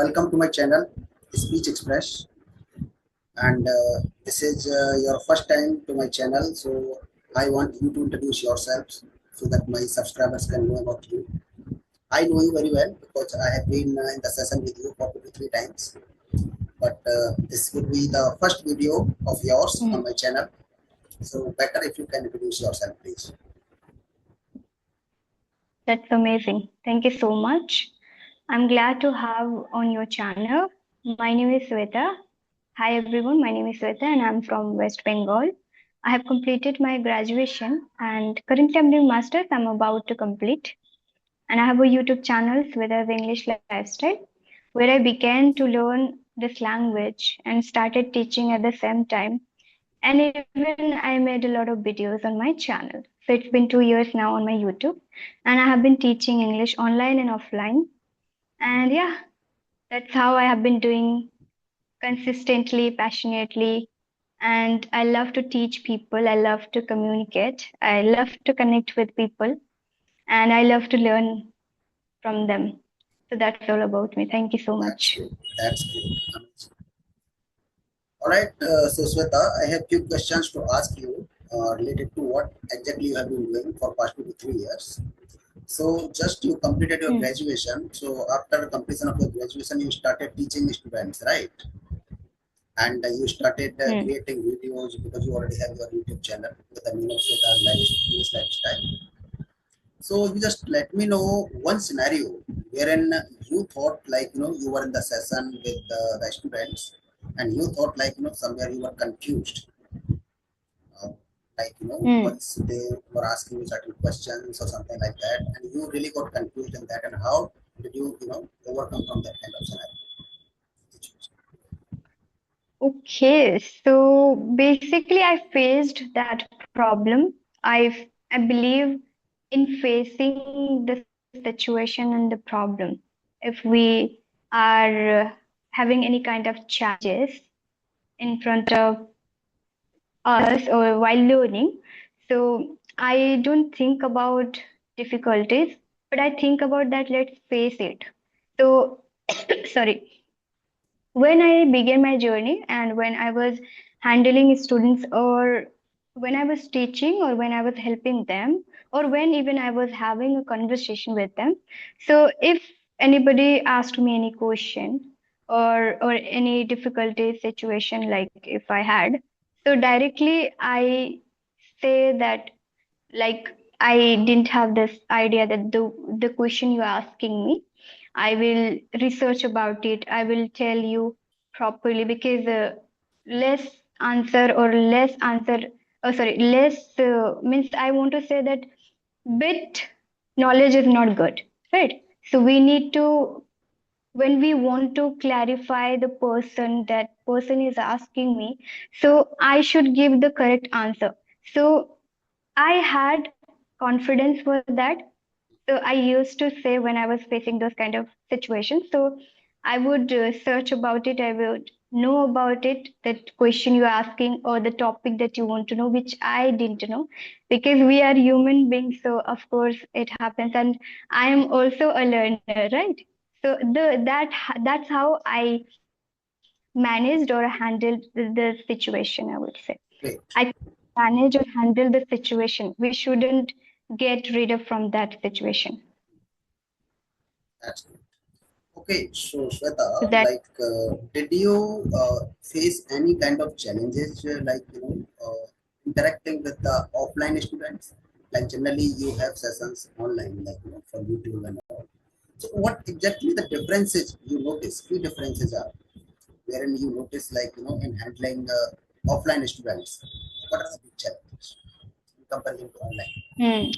welcome to my channel, Speech Express. And this is your first time to my channel, so I want you to introduce yourselves so that my subscribers can know about you. I know you very well because I have been in the session with you for 2 to 3 times. But this would be the first video of yours on my channel. So better if you can introduce yourself, please. That's amazing. Thank you so much. I'm glad to have on your channel. My name is Sweta. Hi everyone, my name is Sweta and I'm from West Bengal. I have completed my graduation and currently I'm doing masters. I'm about to complete. And I have a YouTube channel, Sweta's English Lifestyle, where I began to learn this language and started teaching at the same time. And even I made a lot of videos on my channel. So it's been 2 years now on my YouTube. And I have been teaching English online and offline. And yeah, that's how I have been doing consistently, passionately. And I love to teach people. I love to communicate. I love to connect with people. And I love to learn from them. So that's all about me. Thank you so That's much. good. That's good. All right, so Sweta, I have few questions to ask you related to what exactly you have been doing for past 2 to 3 years. So just you completed your graduation. So after completion of your graduation, you started teaching students, right? And you started creating videos because you already have your YouTube channel with the name of Sweta's English Lifestyle. So you just let me know one scenario wherein you thought like you were in the session with the students and you thought like somewhere you were confused, uh, like once they were asking you certain questions or something like that, and you really got confused in that, and how did you overcome from that kind of scenario? Okay, so basically, I faced that problem. I believe in facing the situation and the problem. If we are having any kind of challenges in front of us or while learning, so I don't think about difficulties, but I think about that. Let's face it. So, sorry. When I began my journey and when I was handling students or when I was teaching or when I was helping them or when even I was having a conversation with them. So if anybody asked me any question or any difficulty situation like if I had, so directly I say that like I didn't have this idea that the question you're asking me, I will research about it. I will tell you properly because less answer or less answer, oh sorry, less means I want to say that bit knowledge is not good, right? So we need to when we want to clarify the person that person is asking me, so I should give the correct answer. So I had confidence for that. So I used to say when I was facing those kind of situations. So I would search about it. I would know about it, that question you're asking or the topic that you want to know, which I didn't know, because we are human beings. So of course it happens, and I am also a learner, right? So that's how I managed or handled the situation. I would say Great. I manage or handle the situation. We shouldn't get rid of from that situation. That's good. Okay, so Shweta, So that like, did you face any kind of challenges, like interacting with the offline students? Like generally, you have sessions online, like for YouTube and all. So, what exactly the differences you notice? Key differences are wherein you notice, like in handling offline students. What are the big challenges in comparison to online? hmm.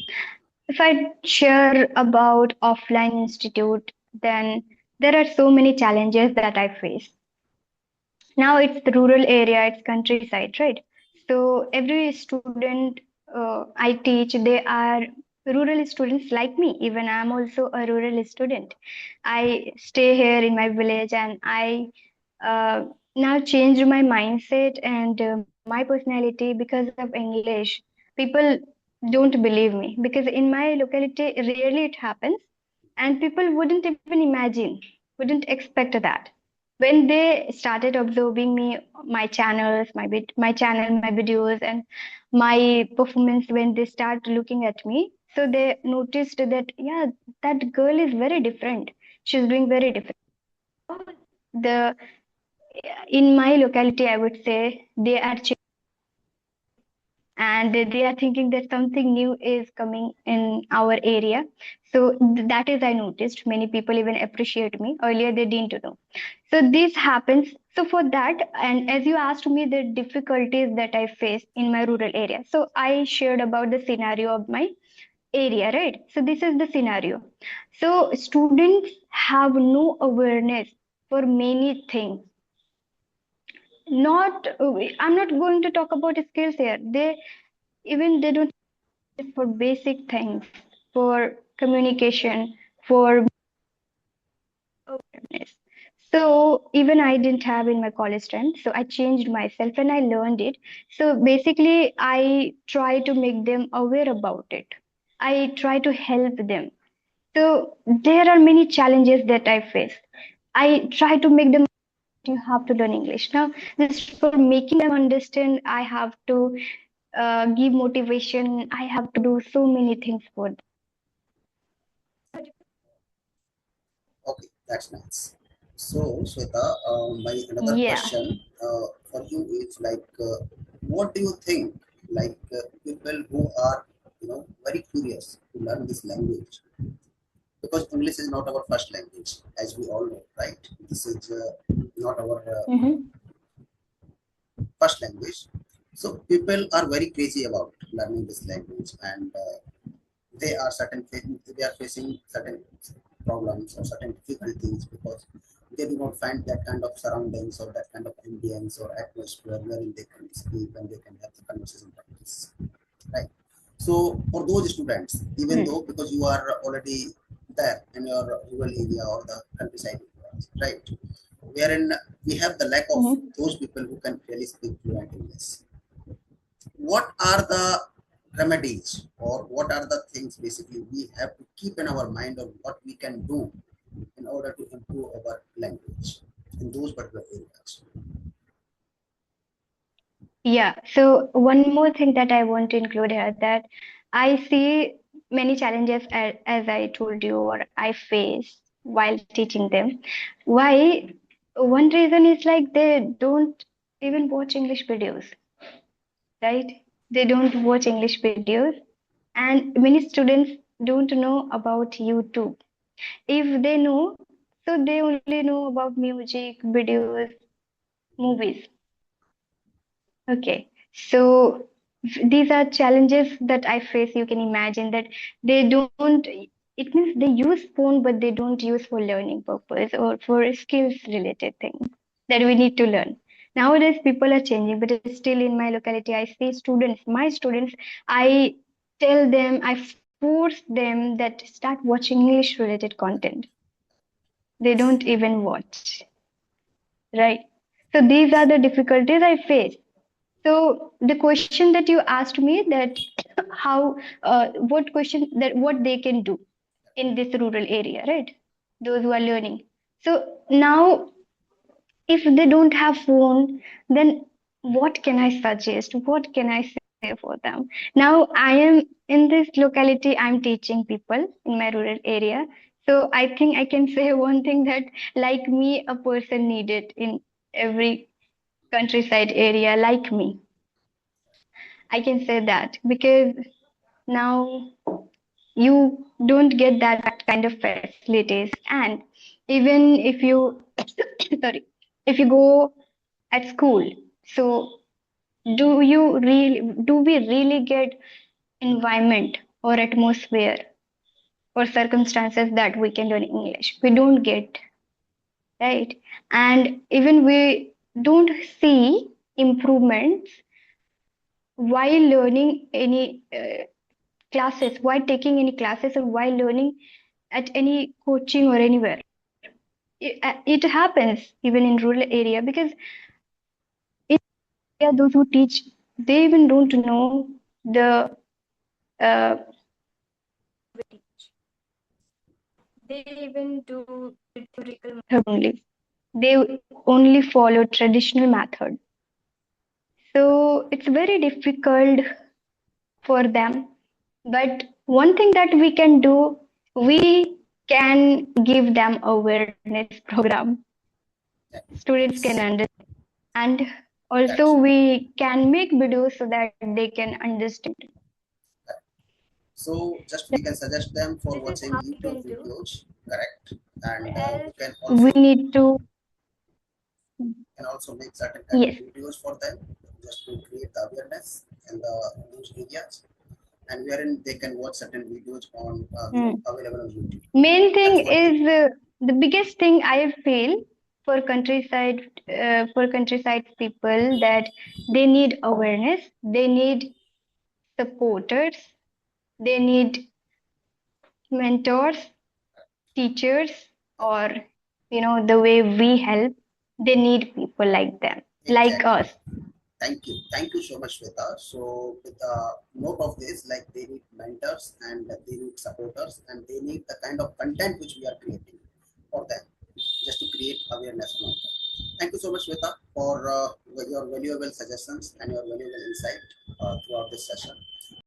If I share about offline institute, then there are so many challenges that I face. Now it's the rural area, it's countryside, right? So every student I teach, they are rural students like me. Even I'm also a rural student. I stay here in my village and I uh, now changed my mindset and my personality because of English. People don't believe me because in my locality rarely it happens and people wouldn't even imagine wouldn't expect that. When they started observing me, my channels, my channel, my videos, and my performance, when they start looking at me, so they noticed that yeah, that girl is very different. She's doing very different. The in my locality, I would say they are and they are thinking that something new is coming in our area. So that is I noticed many people even appreciate me. Earlier they didn't know. So this happens. So for that, and as you asked me the difficulties that I face in my rural area, so I shared about the scenario of my area, right? So this is the scenario. So students have no awareness for many things. Not I'm not going to talk about skills here. They don't for basic things, for communication, for awareness. So even I didn't have in my college time. So I changed myself and I learned it. So basically, I try to make them aware about it. I try to help them. So there are many challenges that I face. I try to make them you have to learn English. Now, just for making them understand, I have to give motivation. I have to do so many things for them. Okay, that's nice. So, Shweta, my another Yeah. question for you is like, what do you think? Like people who are, very curious to learn this language, because English is not our first language, as we all know, right? This is not our Mm-hmm. first language. So people are very crazy about learning this language, and they are facing certain problems or certain difficulties because they do not find that kind of surroundings or that kind of ambience or atmosphere wherein they can speak and they can have the conversation practice, right? So for those students, even though because you are already there in your rural area or the countryside area, right, wherein we have the lack of Mm-hmm. those people who can really speak fluent English, what are the remedies or what are the things basically we have to keep in our mind of what we can do in order to improve our language in those particular areas? Yeah. So one more thing that I want to include here that I see many challenges as I told you or I face while teaching them. Why? One reason is like they don't even watch English videos, right? They don't watch English videos, and many students don't know about YouTube. If they know, so they only know about music, videos, movies. Okay, so these are challenges that I face. You can imagine that they don't. It means they use phone, but they don't use for learning purpose or for skills related things that we need to learn. Nowadays, people are changing, but still in my locality, I see students, my students, I tell them, I force them that start watching English related content. They don't even watch, right? So these are the difficulties I face. So the question that you asked me that how what question that what they can do in this rural area, right? Those who are learning. So now if they don't have phone, then what can I suggest? What can I say for them? Now I am in this locality, I'm teaching people in my rural area. So I think I can say one thing that like me, a person needed in every countryside area like me. I can say that because now you don't get that kind of facilities. And even if you, sorry, if you go at school, so do we really get environment or atmosphere or circumstances that we can learn English? We don't get, right? And even we don't see improvements while learning any classes, while taking any classes, or while learning at any coaching or anywhere. It happens even in rural area because in area those who teach they even don't know the uh, method only. They only follow traditional method. So it's very difficult for them. But one thing that we can do, we can give them awareness program. Students can Yes. understand. And also That's we can make videos so that they can understand. right. So just we can suggest them for watching YouTube videos, correct? And we can We also need to, make certain kind of yes. videos for them just to create the awareness in the those areas, and wherein they can watch certain videos on Hmm. available on YouTube. Main That's thing one thing. is the biggest thing I feel for countryside people, that they need awareness, they need supporters, they need mentors, teachers, or the way we help. They need people like them, like Exactly. us. Thank you so much, Shweta. So with the note of this, like they need mentors and they need supporters and they need the kind of content which we are creating for them, just to create awareness around that. Thank you so much, Shweta, for your valuable suggestions and your valuable insight throughout this session.